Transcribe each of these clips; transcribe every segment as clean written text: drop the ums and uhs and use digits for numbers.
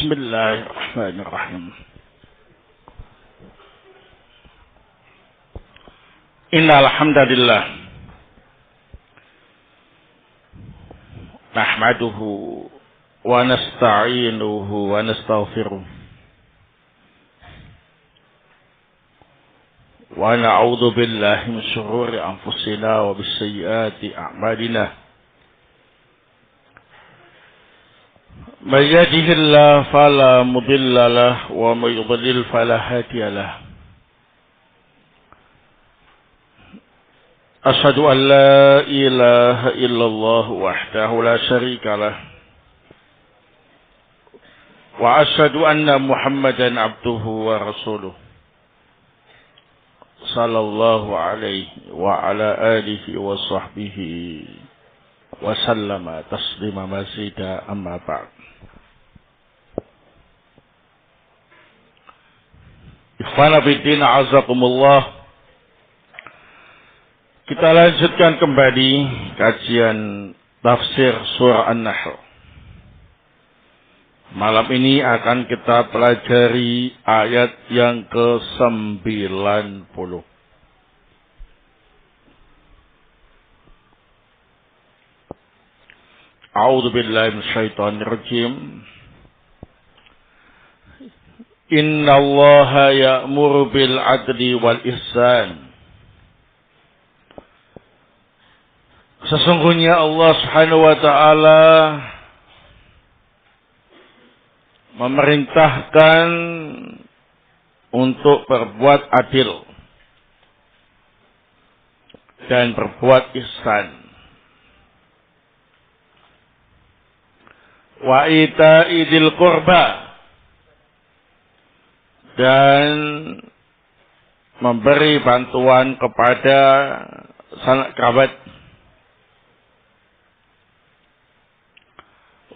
بسم الله الرحمن الرحيم إن الحمد لله نحمده ونستعينه ونستغفره ونعوذ بالله من شرور أنفسنا وبالسيئات أعمالنا من يهده الله فلا مضل له ومن يضلل فلا هادي له أشهد أن لا إله إلا الله وحده لا شريك له وأشهد أن محمدا عبده ورسوله صلى الله عليه وعلى آله وصحبه وسلم تسليما مزيدا أما بعد. Ikhwana fiddin azakumullah. Kita lanjutkan kembali kajian tafsir surah An-Nahl. Malam ini akan kita pelajari ayat yang ke-90. A'udzu billahi minasyaitonir rajim. Innallaha ya'muru bil 'adli wal ihsan. Sesungguhnya Allah Subhanahu wa taala memerintahkan untuk berbuat adil dan berbuat ihsan. Wa ita'i dzil qurba, dan memberi bantuan kepada sanak kerabat.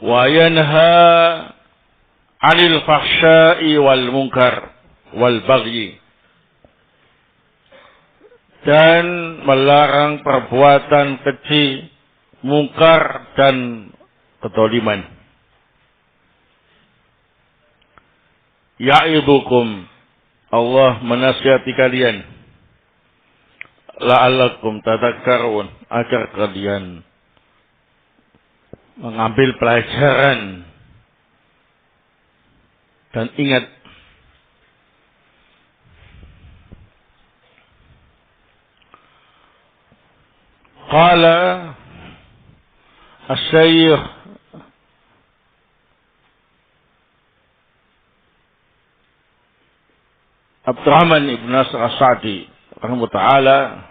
Wa yanha 'anil fahsya'i wal munkar wal baghi, dan melarang perbuatan keji, mungkar dan kezaliman. Ya'idukum, Allah menasihati kalian, la'allakum tadhakkarun, agar kalian mengambil pelajaran dan ingat. Qala as-Syaikh Abdurrahman ibn Nasr as-Sa'di rahimahullah ta'ala,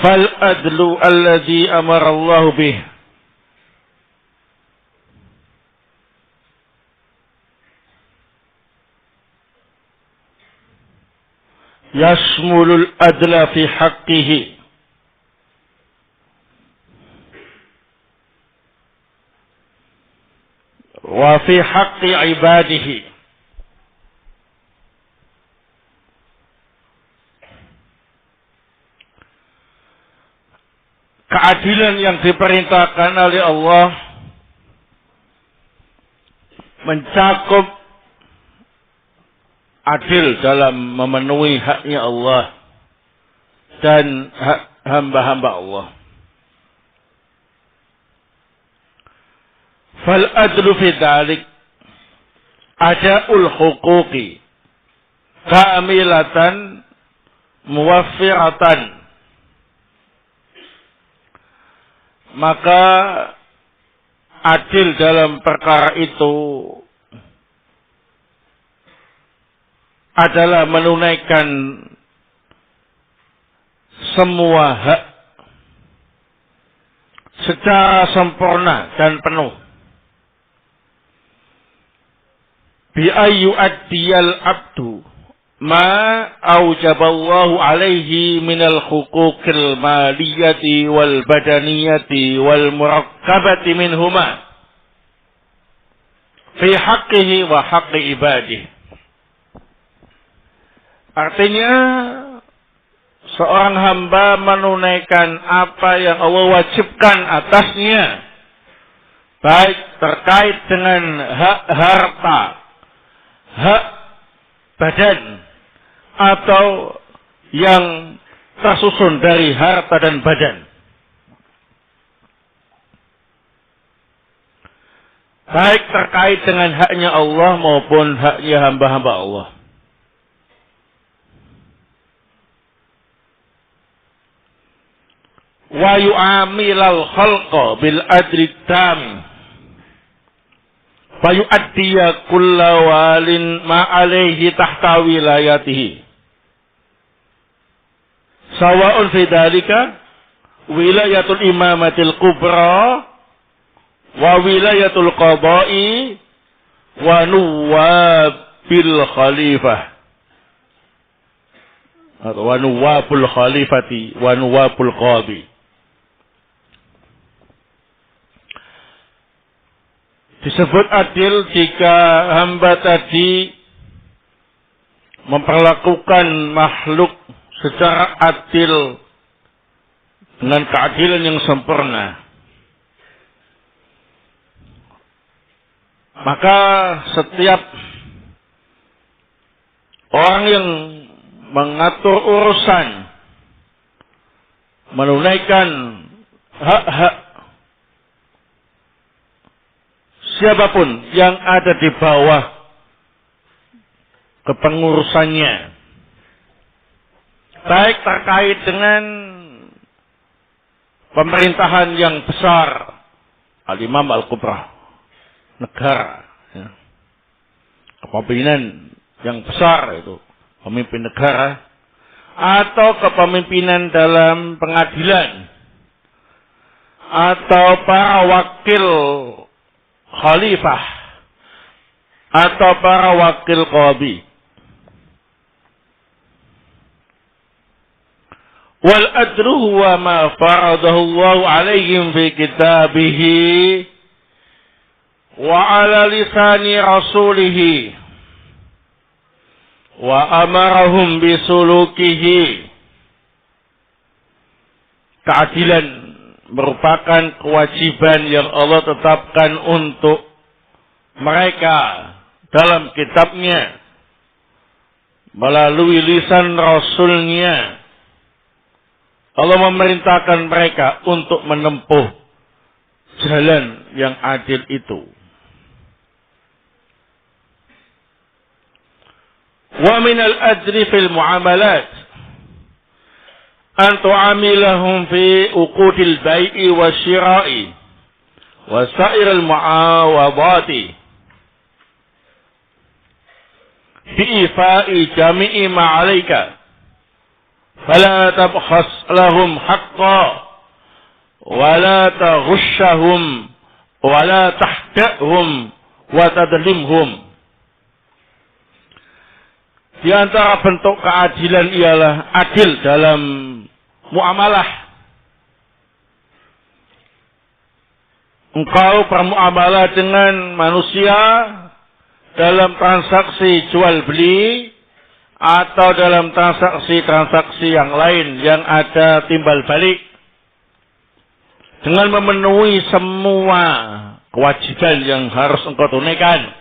fal adlu alladhi amara Allah bih yashmulul adla fi haqqihi wa fi haqqi ibadihi. Keadilan yang diperintahkan oleh Allah mencakup adil dalam memenuhi haknya Allah dan hak hamba-hamba Allah. Fal adlu fi dzalik ada'ul huquqi kamilatan muwaffiratan. Maka adil dalam perkara itu adalah menunaikan semua hak secara sempurna dan penuh. Bi ayyu addiyal abdu ma aujaballahu alaihi minal huquqil maliyati wal badaniyati wal murakkabati minhuma fi haqqihi wa haqqi ibadihi. Artinya seorang hamba menunaikan apa yang Allah wajibkan atasnya, baik terkait dengan hak harta, hak badan, atau yang tersusun dari harta dan badan. Baik terkait dengan haknya Allah maupun haknya hamba-hamba Allah. Wa yu'amilal khalqa bil adli tam. Fa yu'addiya kulla walin ma alaihi tahta wilayatihi. Sawa'un fi dhalika wilayatul imamatil kubra wa wilayatul qada'i wa nuwabil khalifah atau wa nuwabul khalifati wa nuwabul qadi. Disebut adil jika hamba tadi memperlakukan makhluk secara adil dengan keadilan yang sempurna. Maka setiap orang yang mengatur urusan, menunaikan hak-hak siapapun yang ada di bawah kepengurusannya, baik terkait dengan pemerintahan yang besar, al-imam al-kubra, negara, ya. Kepemimpinan yang besar itu pemimpin negara, atau kepemimpinan dalam pengadilan, atau para wakil khalifah, atau para wakil qadhi. Wal adlu huwa ma faradahu Allah alaihim fi kitabihi wa ala lisani rasulihi wa amarahum bisulukihi. Keadilan merupakan kewajiban yang Allah tetapkan untuk mereka dalam kitabnya melalui lisan Rasulnya. Allah memerintahkan mereka untuk menempuh jalan yang adil itu. Wa minal adli fil muamalat an tu'amilahum fi uqudil bai'i wa syira'i wa sa'iril mu'awadati fi ifa'i jami'i ma'alaika fala tabkhas lahum haqqa wa la taghushahum wa la tahdahum wa tadlimhum. Di antara bentuk keadilan ialah adil dalam muamalah. Engkau bermuamalah dengan manusia dalam transaksi jual beli atau dalam transaksi yang lain yang ada timbal balik, dengan memenuhi semua kewajiban yang harus engkau tunaikan.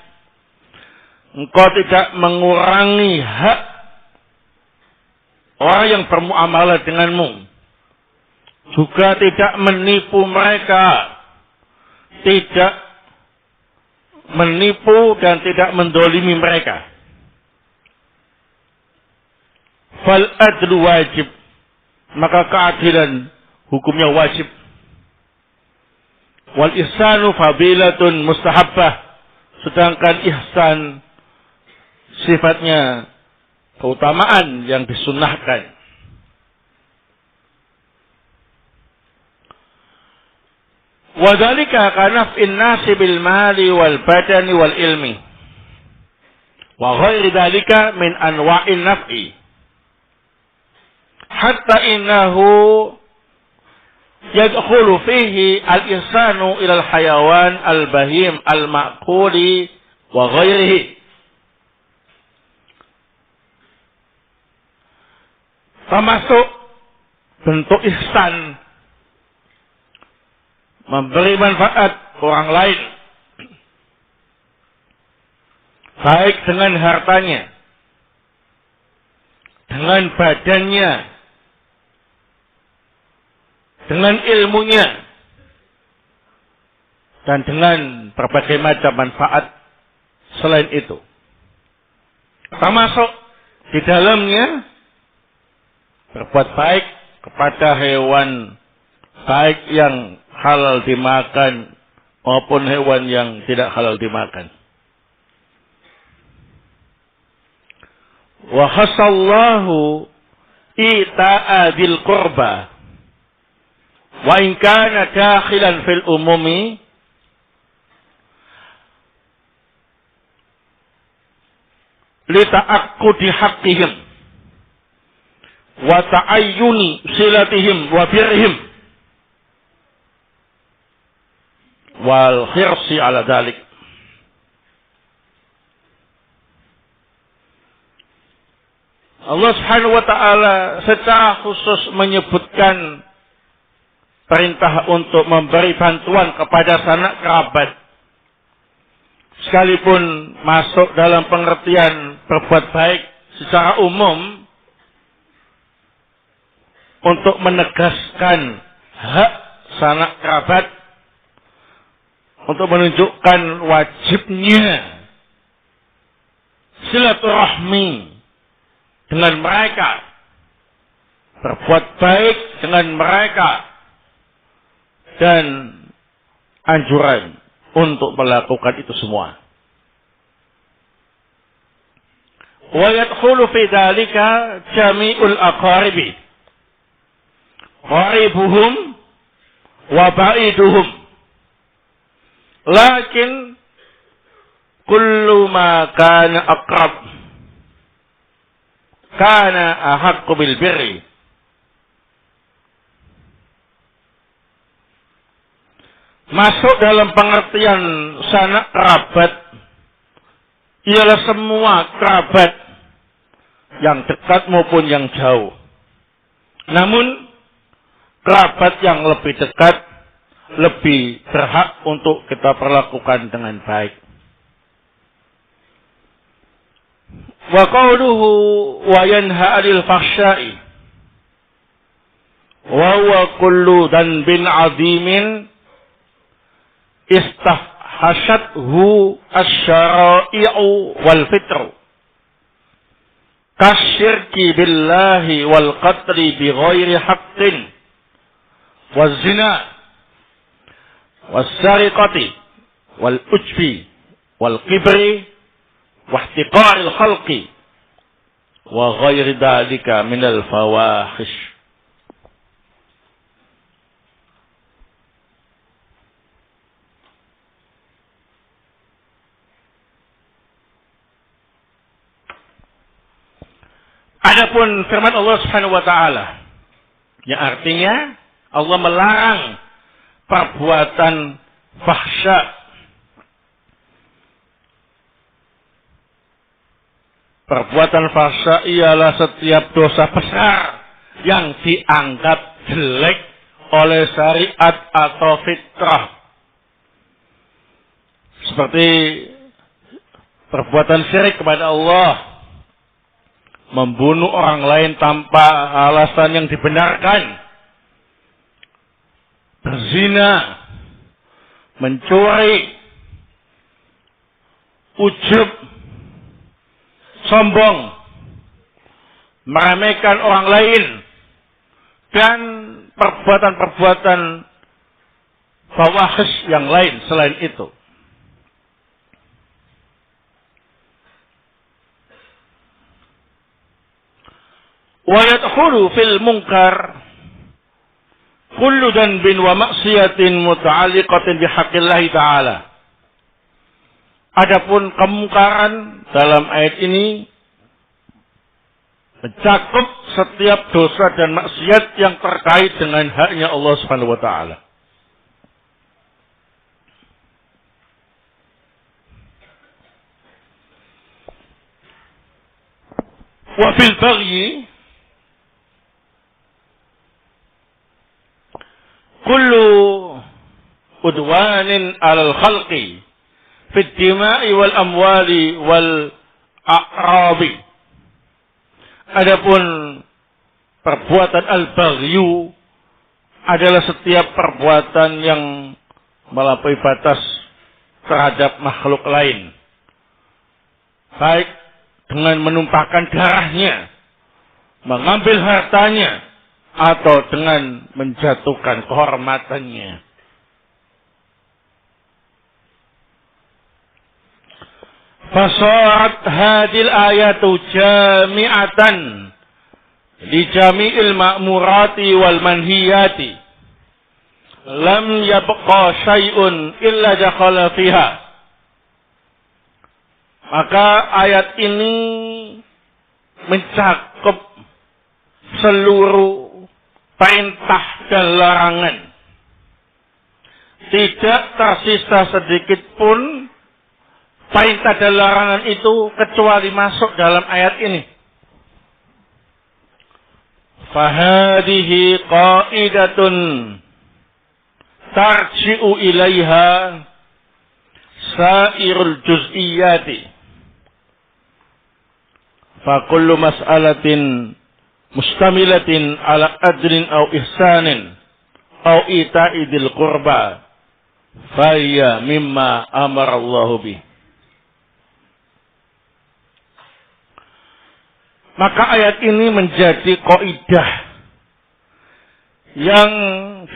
Engkau tidak mengurangi hak orang yang bermuamalah denganmu. Juga tidak menipu mereka. Tidak menipu dan tidak mendolimi mereka. Fal adlu wajib. Maka keadilan hukumnya wajib. Wal ihsanu fadilatun mustahabbah. Sedangkan ihsan sifatnya keutamaan yang disunnahkan. Wa dzalika kanaf'in nasi bil mali wal badani wal ilmi. Wa ghairi dzalika min anwa'in naf'i. Hatta innahu yadkhulu fihi al-ihsanu ila al-hayawan al-bahim al-ma'kuli wa ghairihi. Termasuk bentuk ihsan, memberi manfaat orang lain, baik dengan hartanya, dengan badannya, dengan ilmunya, dan dengan berbagai macam manfaat selain itu. Termasuk di dalamnya berbuat baik kepada hewan, baik yang halal dimakan maupun hewan yang tidak halal dimakan. Wa khasallahu ita'a dzil qurba wa in kana dakhilan fil umumi li ta'aqqudi haqqihim wa ta'ayyuni silatihim wa birrihim wal khirsi ala dzalik. Allah Subhanahu wa ta'ala secara khusus menyebutkan perintah untuk memberi bantuan kepada sanak kerabat, sekalipun masuk dalam pengertian berbuat baik secara umum untuk menegaskan hak sanak kerabat, untuk menunjukkan wajibnya silaturahmi dengan mereka, berbuat baik dengan mereka, dan anjuran untuk melakukan itu semua. Wa yadkhulu fi dzalika jami'ul aqaribi, qaribuhum wa ba'iduhum, lakin kullu ma kana aqrab kana ahaqqu bil birri. Masuk dalam pengertian sanak kerabat ialah semua kerabat yang dekat maupun yang jauh. Namun kerabat yang lebih dekat lebih berhak untuk kita perlakukan dengan baik. Wa qawluhu wa yanha 'anil fahsya'i wa huwa kullu dhanbin 'azimin istahhasyathu asy-syara'i'u wal fitru kasyirki billahi wal qatli bighairi haqqin waz zina was sariqati wal ujbi wal kibri wa ihtiqaril khalqi wa ghairi dzalika minal fawahish. Adapun firman Allah Subhanahu wa taala yang artinya Allah melarang perbuatan fahsya, perbuatan fahsya ialah setiap dosa besar yang dianggap jelek oleh syariat atau fitrah, seperti perbuatan syirik kepada Allah, membunuh orang lain tanpa alasan yang dibenarkan, berzina, mencuri, ujub, sombong, meremehkan orang lain, dan perbuatan-perbuatan fawahish yang lain selain itu. Wa yadkhulu fil munkar kullu dhanbin wa maksiatin muta'alliqatin bihaqqillahi ta'ala. Adapun kemungkaran dalam ayat ini mencakup setiap dosa dan maksiat yang terkait dengan haknya Allah Subhanahu wa taala. Wa fil baghi udwanin 'alal khalqi fid dima'i wal amwali wal a'rabi. Adapun perbuatan al-baghyu adalah setiap perbuatan yang melampaui batas terhadap makhluk lain, baik dengan menumpahkan darahnya, mengambil hartanya, atau dengan menjatuhkan kehormatannya. Fasarat hadil ayatu jami'atan li jami'il ma'murati wal manhiyati, lam yabqa syai'un illa dakhala fiha. Maka ayat ini mencakup seluruh perintah dan larangan. Tidak tersisa sedikit pun perintah dan larangan itu kecuali masuk dalam ayat ini. Fahadihi qaidatun tarji'u ilaiha sairul juz'iyati. Fa kullu mas'alatin mustamilatin ala adrin aw ihsanin aw ita'i dzil qurba fa hiya mimma amara Allahu bih. Maka ayat ini menjadi kaidah yang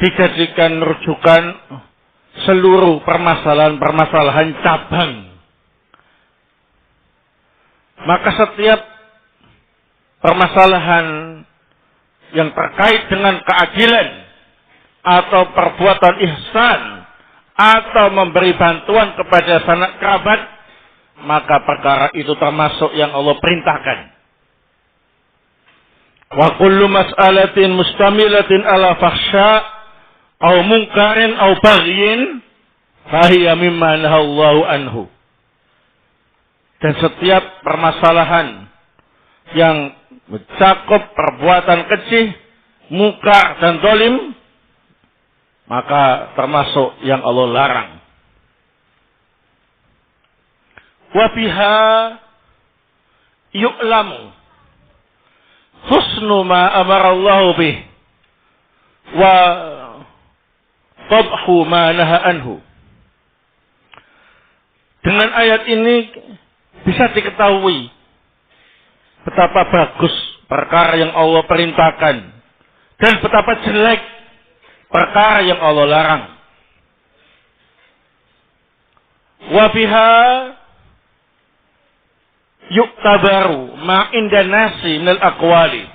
dijadikan rujukan seluruh permasalahan-permasalahan cabang. Maka setiap permasalahan yang terkait dengan keadilan atau perbuatan ihsan atau memberi bantuan kepada sanak kerabat, maka perkara itu termasuk yang Allah perintahkan. Wa kullu mas'alatin mustamilatin ala fahsya aw munkarin aw baghyin fahiya mimma nahallahu anhu. Dan setiap permasalahan yang mencakup perbuatan keji, mungkar dan zalim, maka termasuk yang Allah larang. Wa biha yu'lamu husnu ma amara Allah bih wa tabhu ma naha anhu. Dengan ayat ini bisa diketahui betapa bagus perkara yang Allah perintahkan dan betapa jelek perkara yang Allah larang. Wa biha yuktabaru ma inda nasi minal aqwali.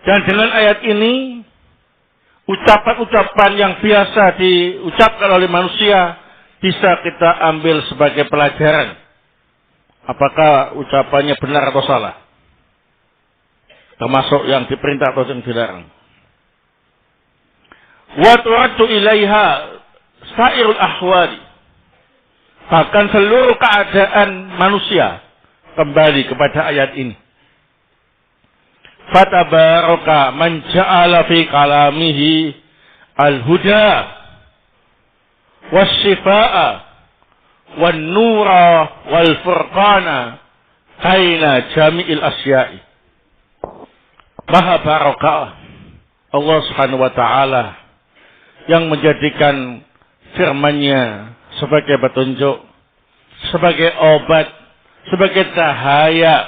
Dan dengan ayat ini ucapan-ucapan yang biasa diucapkan oleh manusia bisa kita ambil sebagai pelajaran. Apakah ucapannya benar atau salah? Termasuk yang diperintah atau yang dilarang. Wa turaddu ilaiha sairul ahwali. Bahkan seluruh keadaan manusia kembali kepada ayat ini. Fatabaraka man ja'ala fi kalamihi al-huda was-shifaa'a wan-nura wal-furqana baina jami'il asya'i. Maha barakah Allah Subhanahu wa taala yang menjadikan firman-Nya sebagai petunjuk, sebagai obat, sebagai cahaya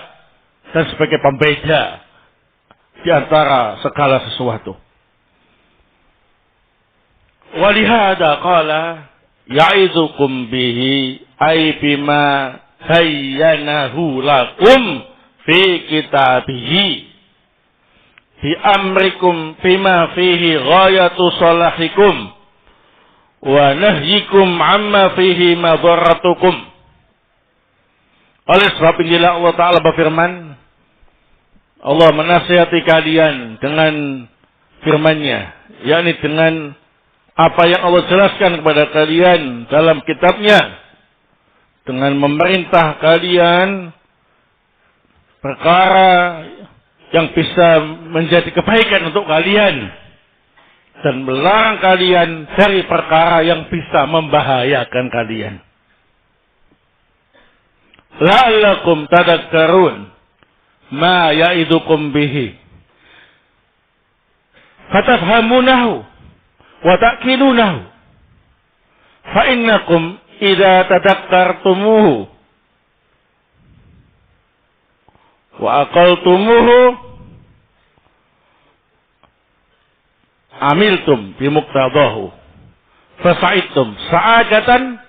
dan sebagai pembeda di antara segala sesuatu. Walihada qala ya'izukum bihi ay bima bayyanahu lakum fi kitabihi bi amrikum bima fihi ghayatu salahikum wa nahyikum amma fihi madarratukum. Oleh sebab inilah Allah Ta'ala berfirman, Allah menasihati kalian dengan firman-Nya, yakni dengan apa yang Allah jelaskan kepada kalian dalam kitabnya, dengan memerintah kalian perkara yang bisa menjadi kebaikan untuk kalian, dan melarang kalian dari perkara yang bisa membahayakan kalian. La'allakum tadakkarun ma ya'idukum bihi fatafhamunahu wa ta'qilunahu fa innakum idza tadakkartumuhu wa aqaltumuhu amiltum bimuqtadahu fasa'idtum sa'adatan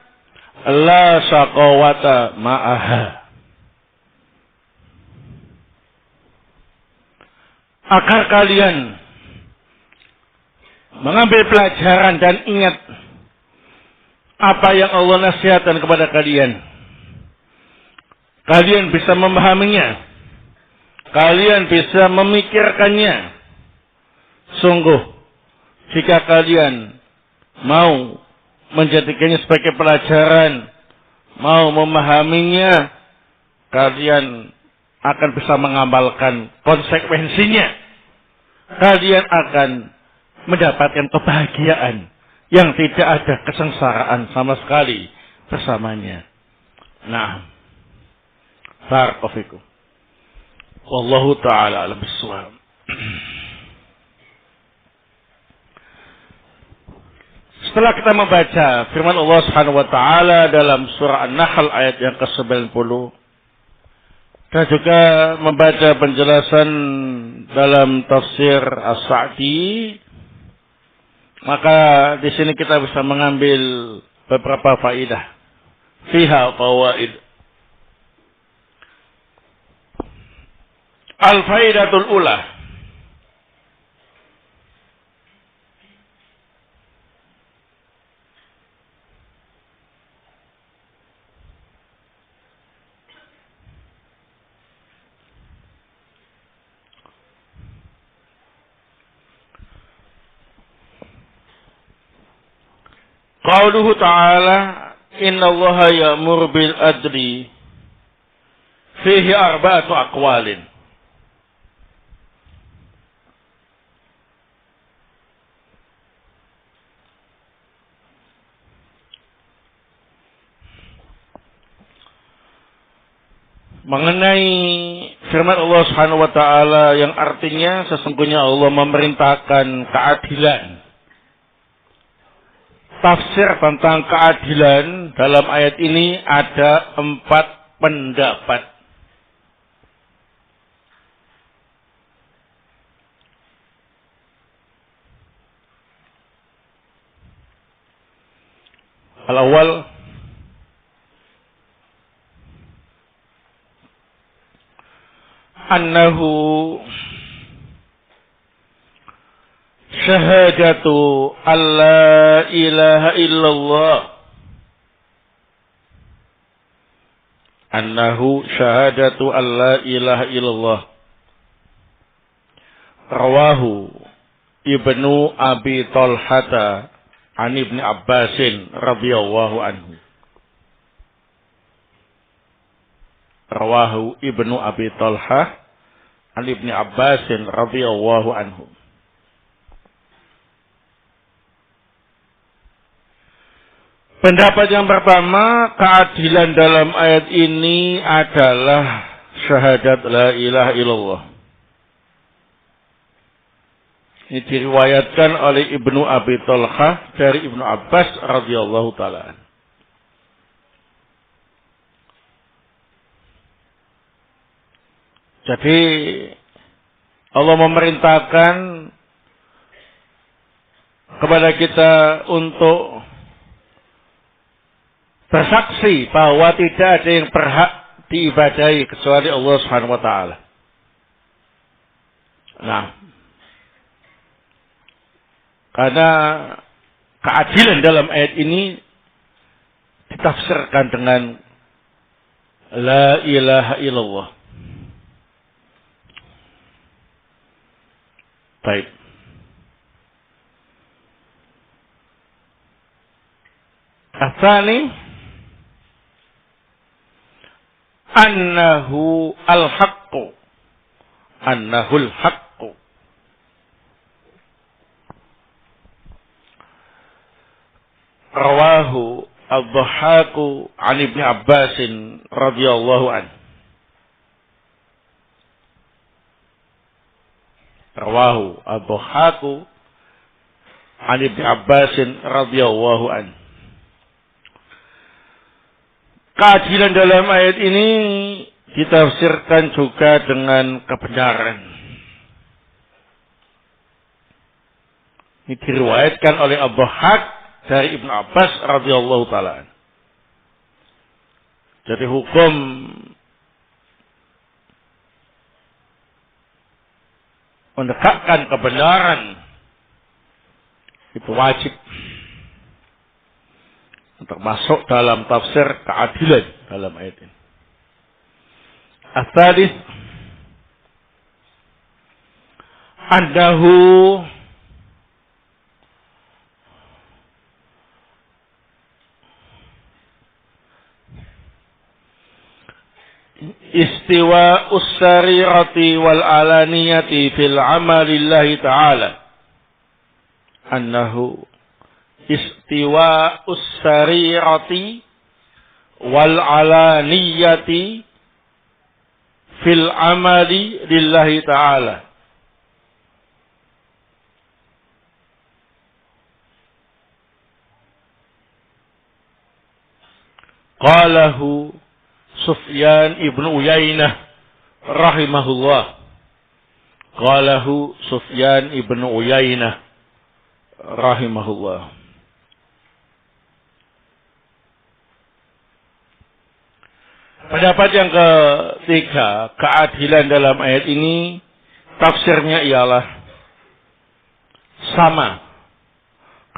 la syaqawata ma'aha. Agar kalian mengambil pelajaran dan ingat apa yang Allah nasihatkan kepada kalian. Kalian bisa memahaminya. Kalian bisa memikirkannya. Sungguh, jika kalian mau menjadikannya sebagai pelajaran, mau memahaminya, kalian akan bisa mengamalkan konsekuensinya. Kalian akan mendapatkan kebahagiaan yang tidak ada kesengsaraan sama sekali bersamanya. Nah, barakallahu fikum. Wallahu ta'ala a'lam bissawab. Setelah kita membaca firman Allah Subhanahu wa taala dalam surah An-Nahl ayat yang ke-90 dan juga membaca penjelasan dalam tafsir As-Sa'di, maka di sini kita bisa mengambil beberapa faidah. Fiha fawaid. Al-faidatul ula. Qauluhu ta'ala inna allaha ya'mur bil adli fihi arba'atu aqwalin. Mengenai firman Allah Subhanahu wa taala yang artinya sesungguhnya Allah memerintahkan keadilan. Tafsir tentang keadilan dalam ayat ini ada 4 pendapat. Al-awwal annahu syahadatu alla ilaha illallah. Annahu syahadatu alla ilaha illallah. Rawahu Ibnu Abi Talhata an Ibni Abbasin radhiyallahu anhu. Rawahu Ibnu Abi Talhah an Ibni Abbasin radhiyallahu anhu. Pendapat yang pertama, keadilan dalam ayat ini adalah syahadat la ilaha illallah. Ini diriwayatkan oleh Ibnu Abi Talhah dari Ibnu Abbas radhiyallahu taala. Jadi Allah memerintahkan kepada kita untuk bersaksi bahwa tidak ada yang berhak diibadahi kecuali Allah Subhanahu wa taala. Nah, karena keadilan dalam ayat ini ditafsirkan dengan la ilaha illallah. Baik. Asani annahu al-haqqu. Annahu al-haqqu. Ad-Dhahhaku an Ibnu Abbas radhiyallahu an. Rawahu Ad-Dhahhaku an Ibnu Abbas radhiyallahu an. Keadilan dalam ayat ini ditafsirkan juga dengan kebenaran. Ini diriwayatkan oleh Ad-Dhahhak dari Ibnu Abbas radhiyallahu taala. Jadi hukum menegakkan kebenaran itu wajib, termasuk dalam tafsir keadilan dalam ayat ini. As-sadis annahu istiwa us-sarirati wal alaniyati fil amalillahi ta'ala. Annahu istiwa us-sarirati wal alaniyati fil amali lillahi ta'ala. Qalahu Sufyan ibn Uyainah rahimahullah. Qalahu Sufyan ibn Uyainah rahimahullah. Pendapat yang ketiga, keadilan dalam ayat ini tafsirnya ialah sama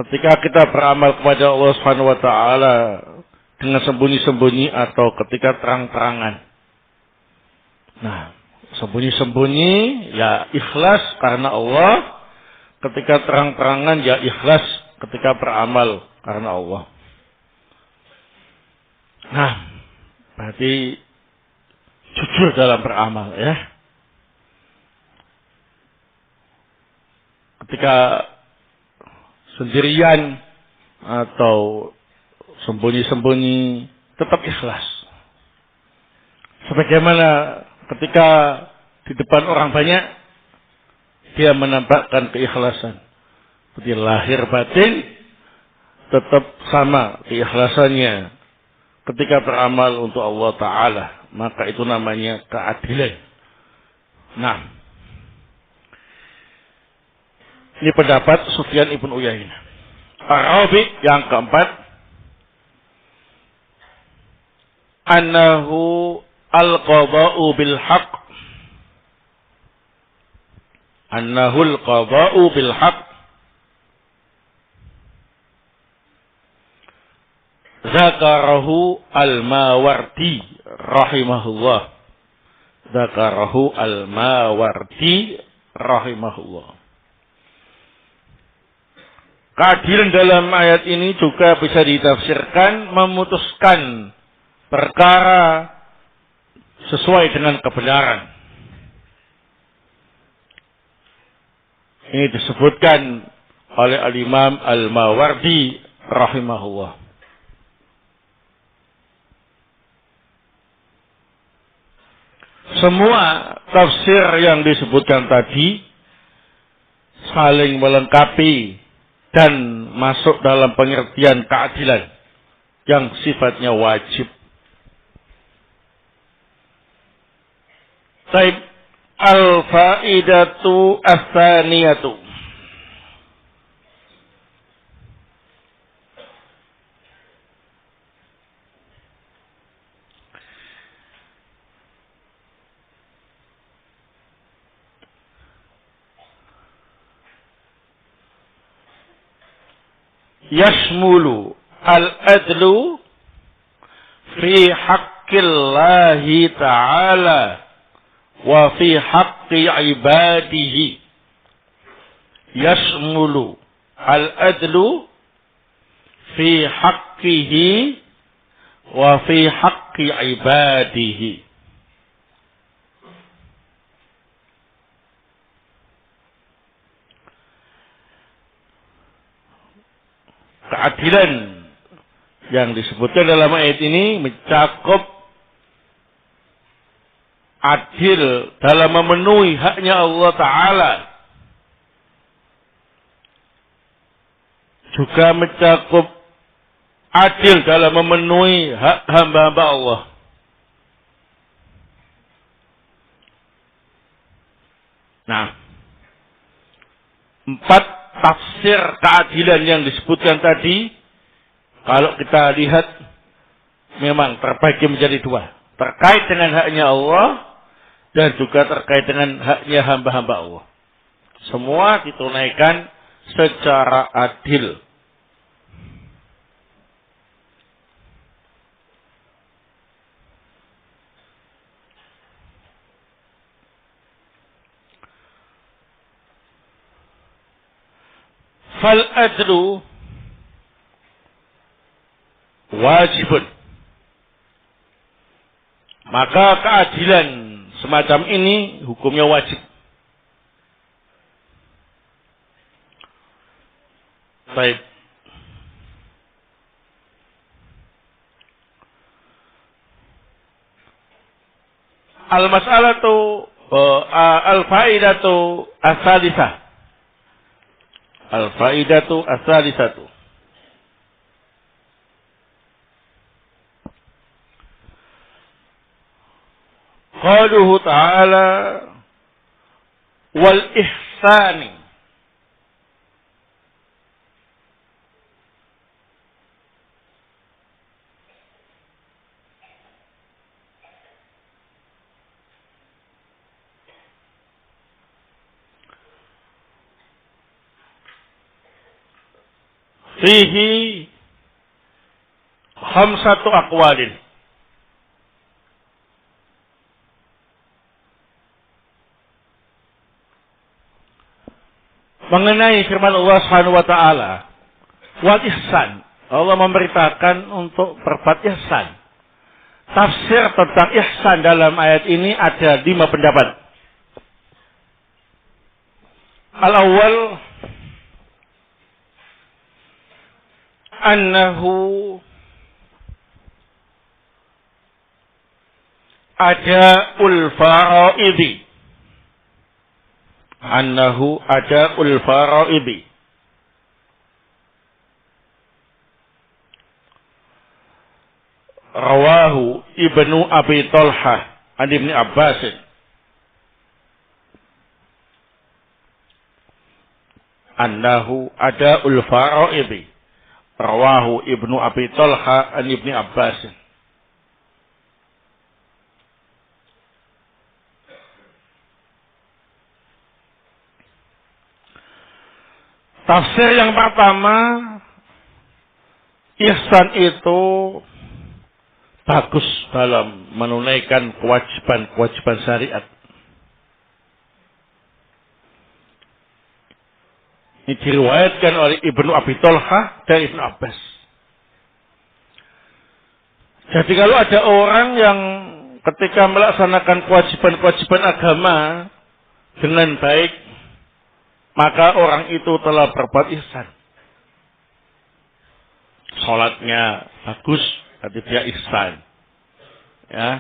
ketika kita beramal kepada Allah Subhanahu wa taala dengan sembunyi-sembunyi atau ketika terang-terangan. Nah, sembunyi-sembunyi ya ikhlas karena Allah, ketika terang-terangan ya ikhlas ketika beramal karena Allah. Nah, berarti jujur dalam beramal ya. Ketika sendirian atau sembunyi-sembunyi tetap ikhlas. Sebagaimana ketika di depan orang banyak dia menampakkan keikhlasan. Seperti lahir batin tetap sama keikhlasannya ketika beramal untuk Allah Ta'ala. Maka itu namanya keadilan. Nah, ini pendapat Sufyan ibn Uyainah. Arabi yang keempat, annahu al-qada'u bil haqq. Annahu al-qada'u bil haqq. Zakarahu al-Mawardi rahimahullah. Zakarahu al-Mawardi rahimahullah. Keadilan dalam ayat ini juga bisa ditafsirkan memutuskan perkara sesuai dengan kebenaran. Ini disebutkan oleh Al-Imam Al-Mawardi rahimahullah. Semua tafsir yang disebutkan tadi saling melengkapi dan masuk dalam pengertian keadilan yang sifatnya wajib. Taib al-faidatu as-saniyatu. Yashmulu al-adlu fi haqqillahi ta'ala wa fi haqqi ibadihi. Yashmulu al-adlu fi haqqihi wa fi haqqi ibadihi. Keadilan yang disebutkan dalam ayat ini mencakup adil dalam memenuhi haknya Allah Ta'ala. Juga mencakup adil dalam memenuhi hak hamba-hamba Allah. Nah, 4 tafsir keadilan yang disebutkan tadi, kalau kita lihat, memang terbagi menjadi 2. Terkait dengan haknya Allah, dan juga terkait dengan haknya hamba-hamba Allah. Semua ditunaikan secara adil. Fal adlu wajibun. Maka keadilan semacam ini hukumnya wajib. Baik. Al-mas'alatu al-faidatu as-salisah. Al-faidatu as-salisatu. Qauluhu ta'ala wal ihsani. Fihi khamsatu aqwalin. Mengenai firman Allah Subhanahu wa taala, wal ihsan. Allah memberitakan untuk berbuat ihsan. Tafsir tentang ihsan dalam ayat ini ada 5 pendapat. Al-awwal annahu ada'ul fara'idhi. Annahu ada'ul fara'idhi. Rawahu Ibnu Abi Talha an Ibni Abbas. Annahu ada'ul fara'idhi. Rawahu Ibnu Abi Talha an Ibni Abbas. Tafsir yang pertama, ihsan itu bagus dalam menunaikan kewajiban-kewajiban syariat. Ini diriwayatkan oleh Ibnu Abi Talha dari Ibnu Abbas. Jadi kalau ada orang yang ketika melaksanakan kewajiban-kewajiban agama dengan baik, maka orang itu telah berbuat ihsan. Salatnya bagus, berarti dia ihsan. Ya.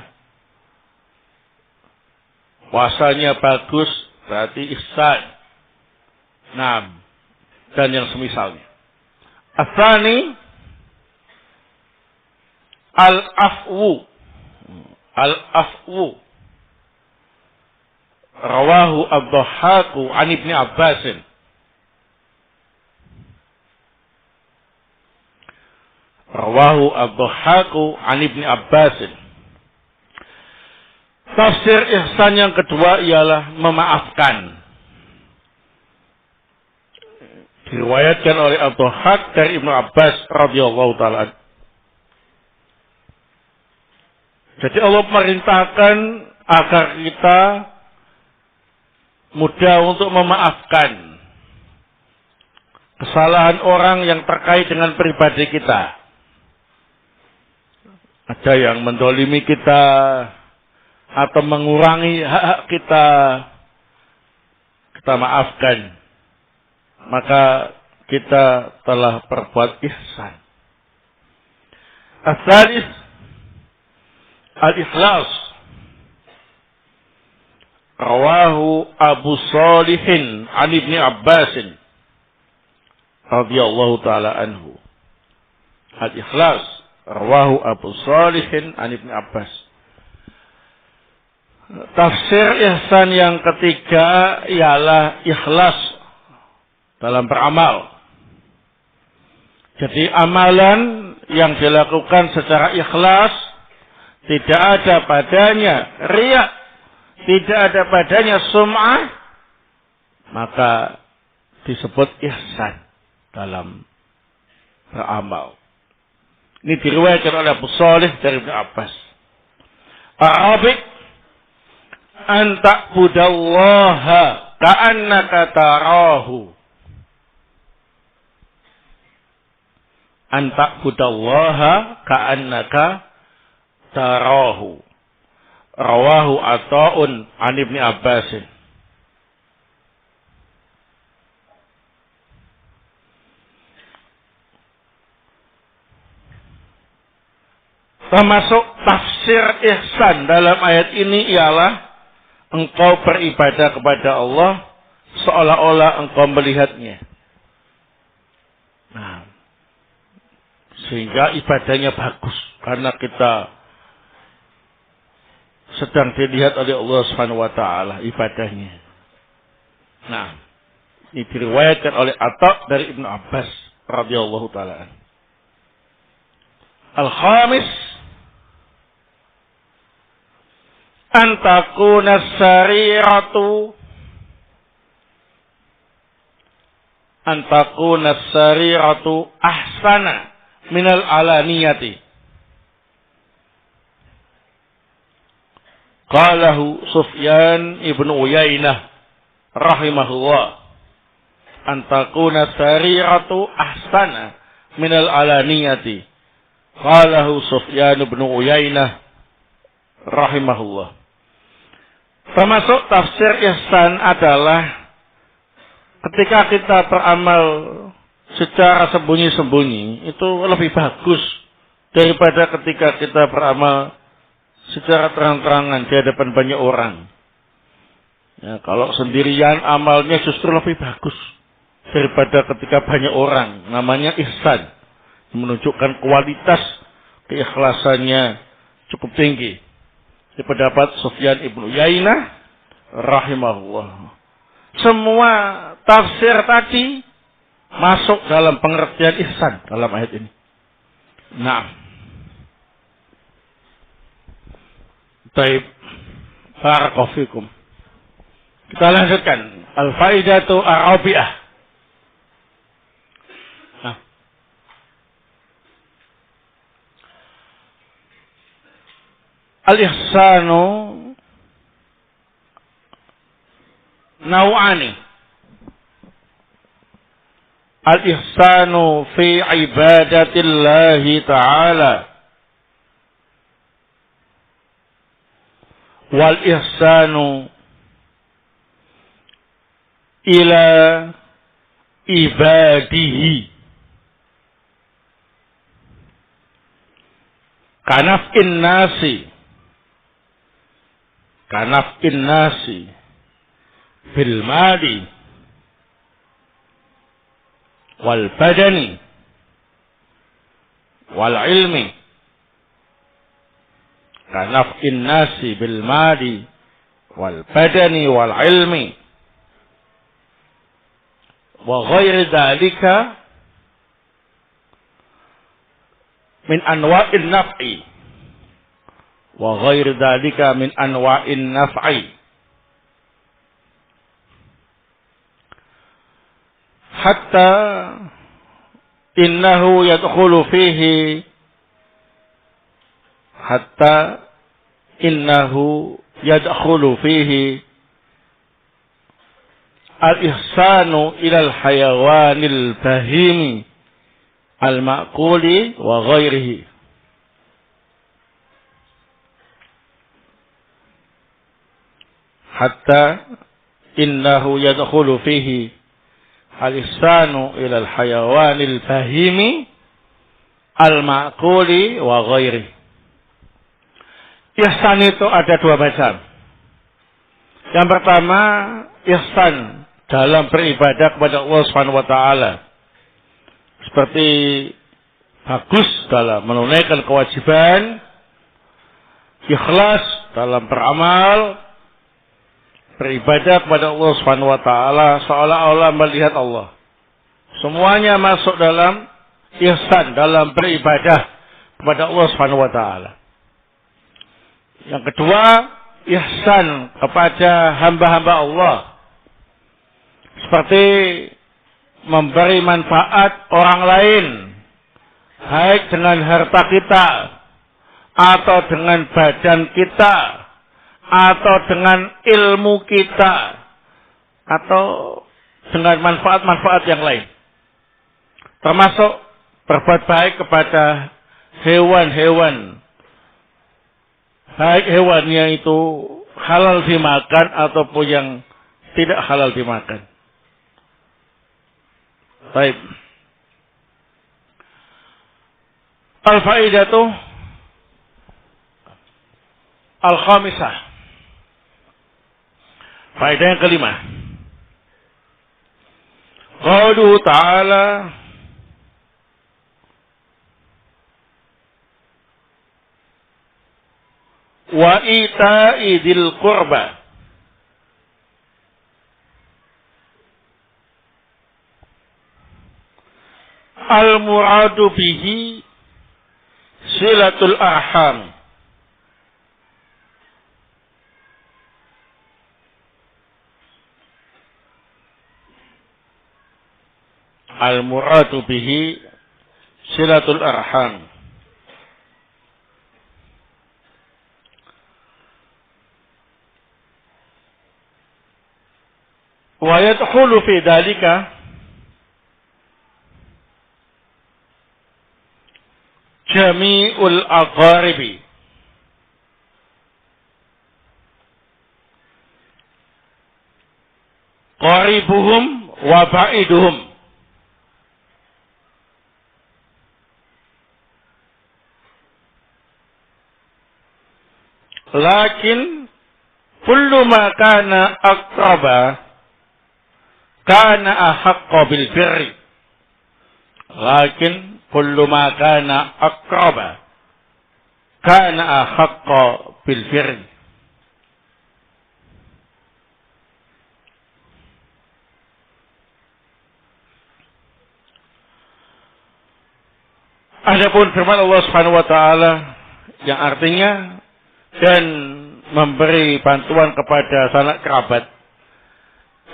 Puasanya bagus, berarti ihsan. Nah, dan yang semisalnya. Asani al-afwu. Al-afwu. Rawahu ad-Dhahhaku an Ibni Abbas. Rawahu ad-Dhahhaku an Ibni Abbas. Tafsir ihsan yang kedua ialah memaafkan. Diriwayatkan oleh ad-Dhahhak dari Ibnu Abbas radhiyallahu taala. Jadi Allah memerintahkan agar kita mudah untuk memaafkan kesalahan orang yang terkait dengan pribadi kita. Ada yang mendolimi kita atau mengurangi hak-hak kita, kita maafkan. Maka kita telah berbuat ihsan. Al-thalith al-ikhlas. Rawahu Abu Salihin an Ibn Abbas radhiyallahu taala anhu. Al-ikhlas rawahu Abu Salihin an Ibn Abbas. Tafsir ihsan yang ketiga ialah ikhlas dalam beramal. Jadi amalan yang dilakukan secara ikhlas, tidak ada padanya riya, tidak ada padanya sum'ah, maka disebut ihsan dalam beramal. Ini diriwayatkan oleh Abu Salih dari Ibn Abbas. Arabi an ta'budallaha ka'annaka tarahu. An ta'budallaha ka'annaka tarahu. Rawahu Ata'un an Ibn Abbas. Termasuk tafsir ihsan dalam ayat ini ialah engkau beribadah kepada Allah seolah-olah engkau melihatnya. Nah, sehingga ibadahnya bagus karena kita sedang dilihat oleh Allah Subhanahu wa taala ibadahnya. Nah, ini diriwayatkan oleh Atha dari Ibnu Abbas radhiyallahu taala. Al-khamis an takuna sariratu ahsana minal alaniyati. Qalahu Sufyan ibn Uyainah rahimahullah. An takuna sariratu ahsana minal alaniyati. Qalahu Sufyan ibn Uyainah rahimahullah. Termasuk tafsir ihsan adalah ketika kita beramal secara sembunyi-sembunyi itu lebih bagus daripada ketika kita beramal secara terang-terangan di hadapan banyak orang. Ya, kalau sendirian amalnya justru lebih bagus daripada ketika banyak orang. Namanya ihsan, menunjukkan kualitas keikhlasannya cukup tinggi. Di pendapat Sufyan ibnu Uyainah rahimahullah. Semua tafsir tadi masuk dalam pengertian ihsan dalam ayat ini. Nah, baik, barakallahu fikum. Kita lanjutkan al-faidatu ar-rabi'ah. Nah, al-ihsanu naw'ani. Al-ihsanu fi ibadatillahi ta'ala wal ihsanu ila ibadihi kanaf'in nasi bil mali wal badani wal ilmi. Kanaf'in nasi bil mali wal badani wal ilmi wa ghairi dzalika min anwa'in naf'i wa ghairi dzalika min anwa'in naf'i hatta innahu yadkhulu fihi al-ihsanu ilal hayawanil bahimi al-ma'kuli wa ghairihi. Hatta innahu yadkhulu fihi al-ihsanu ilal hayawanil bahimi al-ma'kuli wa ghairi. Ihsan itu ada dua macam. Yang pertama, ihsan dalam beribadah kepada Allah Subhanahu wa taala. Seperti bagus dalam menunaikan kewajiban, ikhlas dalam beramal, beribadah kepada Allah Subhanahu wa taala seolah-olah melihat Allah. Semuanya masuk dalam ihsan dalam beribadah kepada Allah Subhanahu wa taala. Yang kedua, ihsan kepada hamba-hamba Allah. Seperti memberi manfaat orang lain, baik dengan harta kita, atau dengan badan kita, atau dengan ilmu kita, atau dengan manfaat-manfaat yang lain. Termasuk berbuat baik kepada hewan-hewan, baik hewannya itu halal dimakan ataupun yang tidak halal dimakan. Baik. Al-faidatu al-khamisah. Faedah yang kelima. Qauluhu ta'ala wa ita'i dzil qurba. Al-muradu bihi silatul arham. Al-muradu bihi silatul arham. Wa yadkhulu fi dhalika jami'ul aqaribi. Qaribuhum wa ba'iduhum. Lakin kullu ma kana aqraba kana ahaqqa bil birri. Lakin kullu ma kana aqraba kana ahaqqa bil birri. Adapun firman Allah Subhanahu wa taala yang artinya dan memberi bantuan kepada sanak kerabat.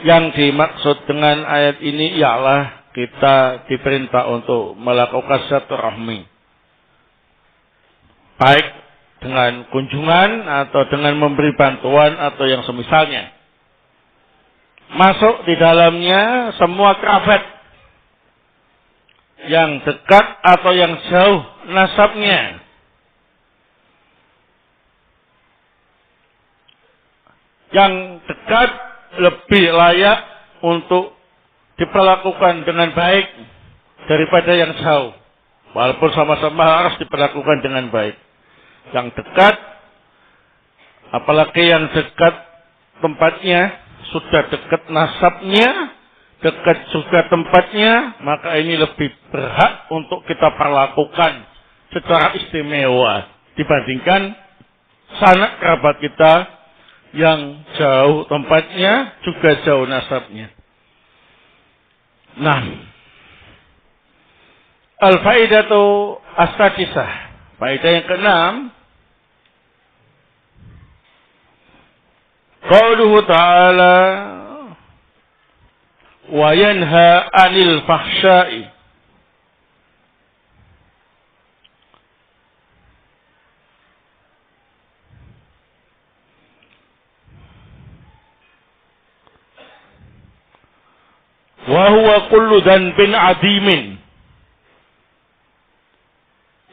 Yang dimaksud dengan ayat ini ialah kita diperintah untuk melakukan silaturahmi. Baik dengan kunjungan atau dengan memberi bantuan atau yang semisalnya. Masuk di dalamnya semua kerabat. Yang dekat atau yang jauh nasabnya. Yang dekat lebih layak untuk diperlakukan dengan baik daripada yang jauh. Walaupun sama-sama harus diperlakukan dengan baik. Yang dekat, apalagi yang dekat tempatnya, sudah dekat nasabnya, dekat juga tempatnya, maka ini lebih berhak untuk kita perlakukan secara istimewa dibandingkan sanak kerabat kita yang jauh tempatnya, juga jauh nasabnya. Nah, al-faidatu as-sadisah. Faedah yang keenam. Qauluhu ta'ala wa yanha 'anil fahsya'i. Wa huwa kullu dhanbin 'azimin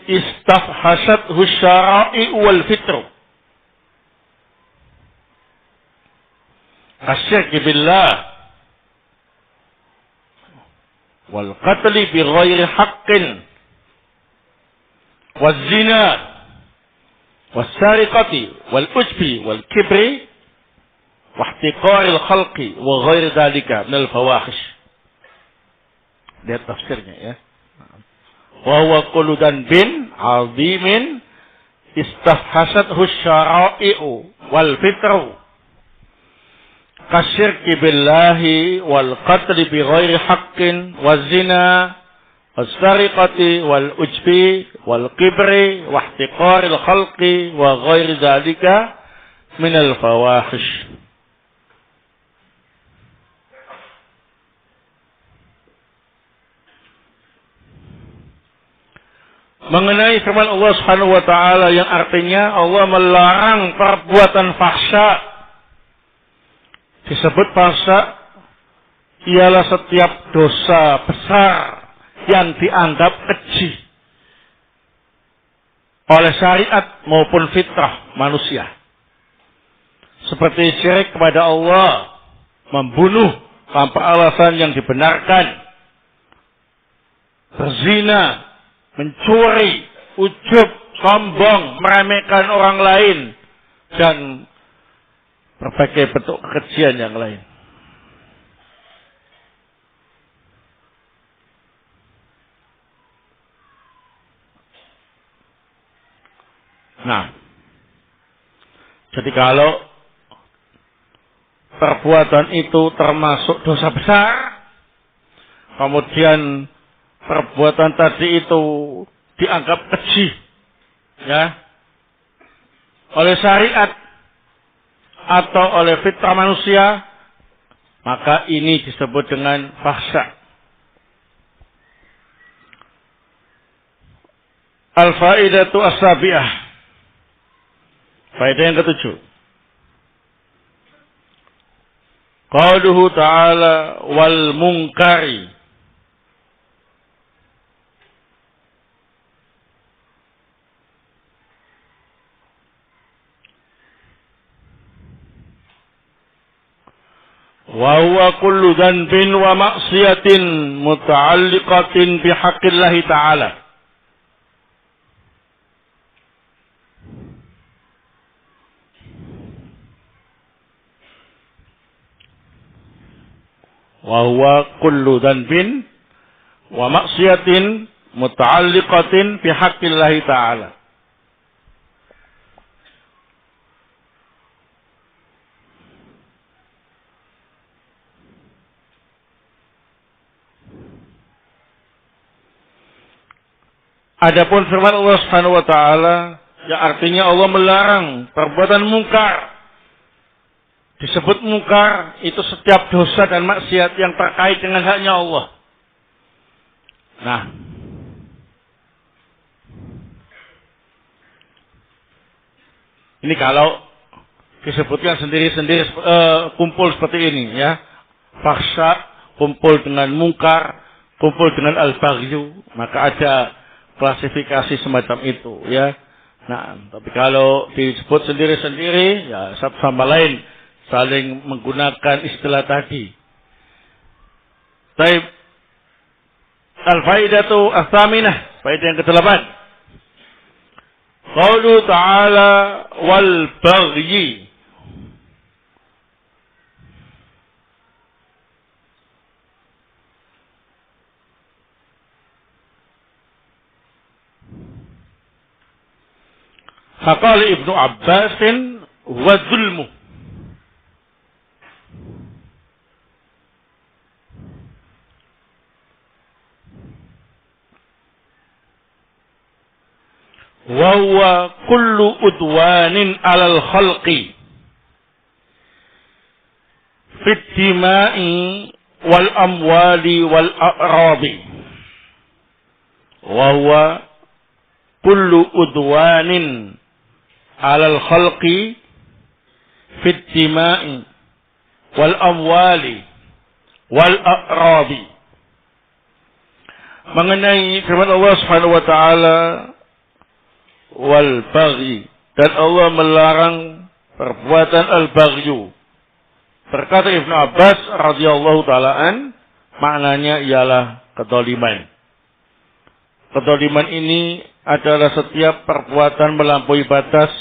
istafhasathu syara'i wal fitru. Asyirk billah wal qatli bi ghairi haqqin waz-zina, was-sariqati, wal-ujbi, wal-kibri, wa ihtiqaril khalqi wa ghairi dzalika minal fawahish. Lihat tafsirnya ya. Wa huwa kullu dhanbin 'azimin istafhasathu syara'i'u wal fitru kasyirki billahi wal qatli bi ghairi haqqin waz zina was sariqati wal ujbi wal kibri wa ihtiqaril khalqi wa ghairi dzalika minal fawahish. Mengenai firman Allah Subhanahu wa taala yang artinya Allah melarang perbuatan fahsya. Disebut fahsya ialah setiap dosa besar yang dianggap keji oleh syariat maupun fitrah manusia. Seperti syirik kepada Allah, membunuh tanpa alasan yang dibenarkan, berzina, mencuri, ujub, sombong, meremehkan orang lain, dan berbagai bentuk kekejian yang lain. Nah, jadi kalau perbuatan itu termasuk dosa besar, kemudian perbuatan tadi itu dianggap keji, ya, oleh syariat atau oleh fitrah manusia, maka ini disebut dengan fahsya. Al-faidatu as-sabi'ah. Faedah yang ketujuh. Qauluhu ta'ala wal munkari. Wa huwa kullu dhanbin wa ma'siyatin muta'alliqatin bihaqqillahi ta'ala. Wa huwa kullu dhanbin wa ma'siyatin muta'alliqatin bihaqqillahi ta'ala. Adapun firman Allah Subhanahu wa taala yang artinya Allah melarang perbuatan mungkar. Disebut mungkar itu setiap dosa dan maksiat yang terkait dengan haknya Allah. Nah, ini kalau disebutkan sendiri-sendiri kumpul seperti ini ya. Fahsya kumpul dengan mungkar, kumpul dengan al-baghyu, maka ada klasifikasi semacam itu ya. Nah, tapi kalau disebut sendiri-sendiri ya satu sama lain saling menggunakan istilah tadi. Baik. Al-faidatu ats-tsaminah, faedah yang ke-8. Qaulu ta'ala wal baghyi. Faqala Ibnu Abbas wa zulmu. Wa huwa kullu udwanin 'alal khalqi fit dima'i wal amwali wal a'rabi. Wa huwa kullu udwanin 'alal khalqi fit dima'i wal amwali wal a'rabi. Mengenai firman Allah Subhanahu wa taala wal baghi, dan Allah melarang perbuatan al-baghyu. Berkata Ibnu Abbas radhiyallahu taalaan, maknanya ialah kedzaliman. Kedzaliman ini adalah setiap perbuatan melampaui batas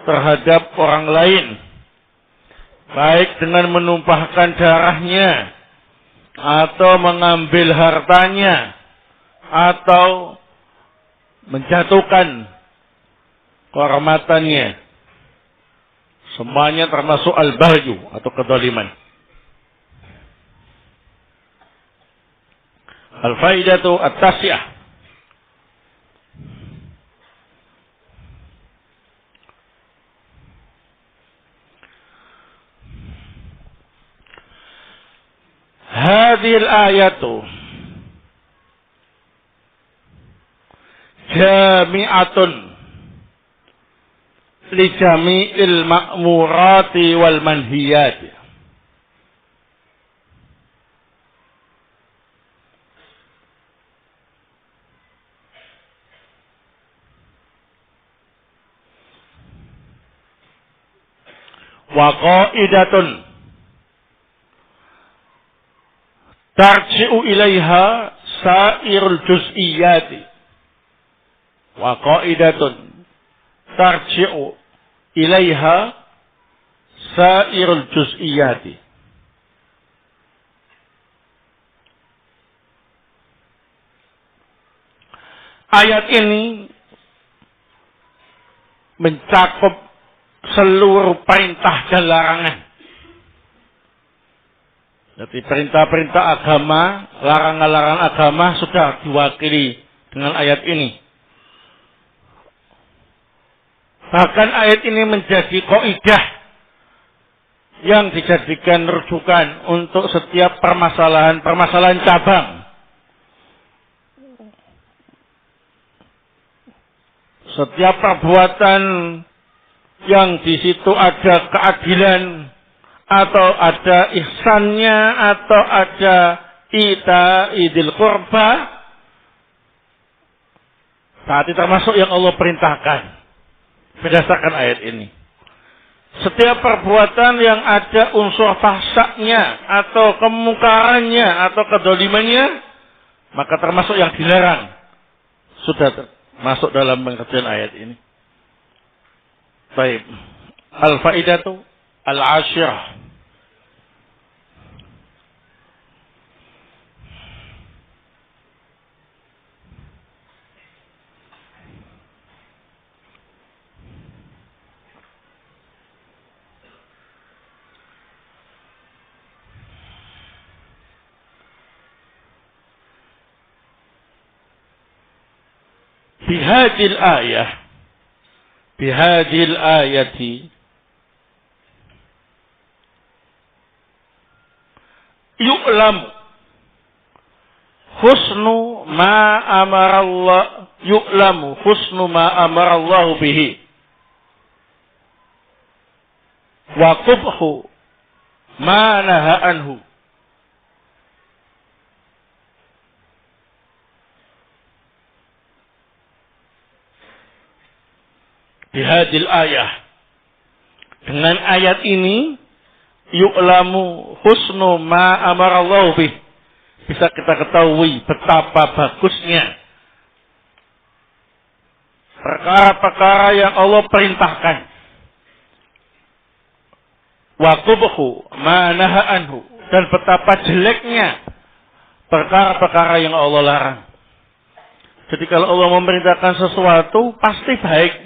terhadap orang lain, baik dengan menumpahkan darahnya, atau mengambil hartanya, atau menjatuhkan kehormatannya. Semuanya termasuk al-baghyu atau kezaliman. Al-faidatu at-tasi'ah. Hadhil ayatu jami'atun li jami'il ma'murati wal manhiyat. Wa qa'idatun tarji'u ilaiha sairul juz'iyyati. Wa qa'idatun tarji'u ilaiha sairul juz'iyyati. Ayat ini mencakup seluruh perintah dan larangan. Jadi perintah-perintah agama, larangan-larangan agama sudah diwakili dengan ayat ini. Bahkan ayat ini menjadi kaidah yang dijadikan rujukan untuk setiap permasalahan cabang. Setiap perbuatan yang di situ ada keadilan, atau ada ihsannya, atau ada idil qurba, saat itu termasuk yang Allah perintahkan berdasarkan ayat ini. Setiap perbuatan yang ada unsur fahsyanya, atau kemungkarannya, atau kedolimannya, maka termasuk yang dilarang, sudah masuk dalam pengertian ayat ini. Baik, al-faidatu al-ashirah. Bihadil ayati yu'lam husnu ma amarallah, yu'lamu husnu ma amarallahu bihi wa qubhu ma naha anhu. Bihadil ayah, dengan ayat ini yu'lamu husnu ma amarallahu bih, bisa kita ketahui betapa bagusnya perkara-perkara yang Allah perintahkan. Wa qubhu ma naha anhu, dan betapa jeleknya perkara-perkara yang Allah larang. Jadi kalau Allah memerintahkan sesuatu pasti baik.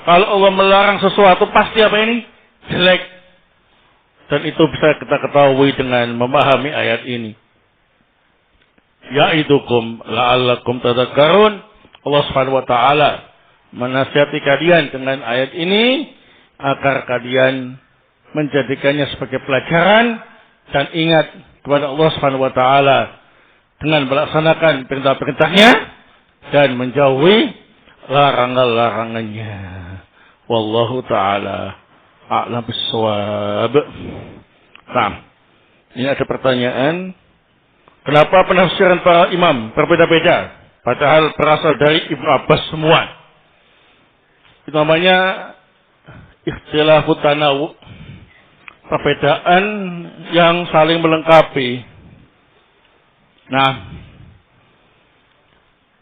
Kalau Allah melarang sesuatu pasti apa ini? Jelek. Dan itu bisa kita ketahui dengan memahami ayat ini. Ya'idukum la'allakum tadhakkarun. Allah Subhanahu wa taala menasihati kalian dengan ayat ini agar kalian menjadikannya sebagai pelajaran dan ingat kepada Allah Subhanahu wa taala dengan melaksanakan perintah-perintahnya dan menjauhi larangan-larangannya. Wallahu ta'ala a'lam bis-shawab. Nah, ini ada pertanyaan. Kenapa penafsiran para imam berbeda-beda, padahal berasal dari Ibnu Abbas semua? Itu namanya ikhtilafut tanawu, perbedaan yang saling melengkapi. Nah,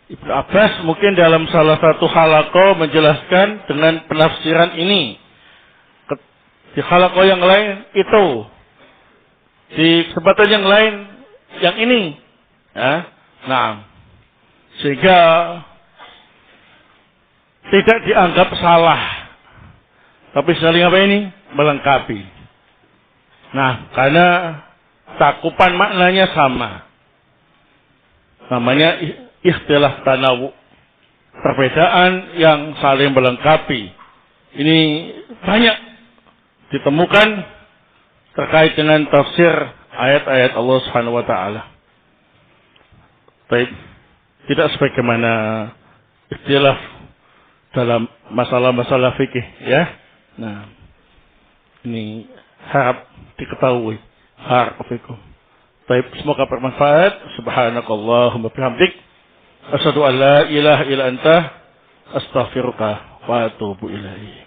Ibnu Abbas mungkin dalam salah satu halaqah menjelaskan dengan penafsiran ini. Di halaqah yang lain itu. Di kesempatan yang lain yang ini. Ya. Nah, sehingga tidak dianggap salah. Tapi saling apa ini? Melengkapi. Nah, karena cakupan maknanya sama. Namanya ikhtilaf tanawu. Perbedaan yang saling melengkapi. Ini banyak ditemukan terkait dengan tafsir ayat-ayat Allah Subhanahu wa taala. Baik, tidak sebagaimana ikhtilaf dalam masalah-masalah fikih ya. Nah, ini harap diketahui. Barakallahu. Baik, semoga bermanfaat. Subhanakallahumma bihamdik asyhadu an la ilaha illa anta astaghfiruka wa atubu ilaik.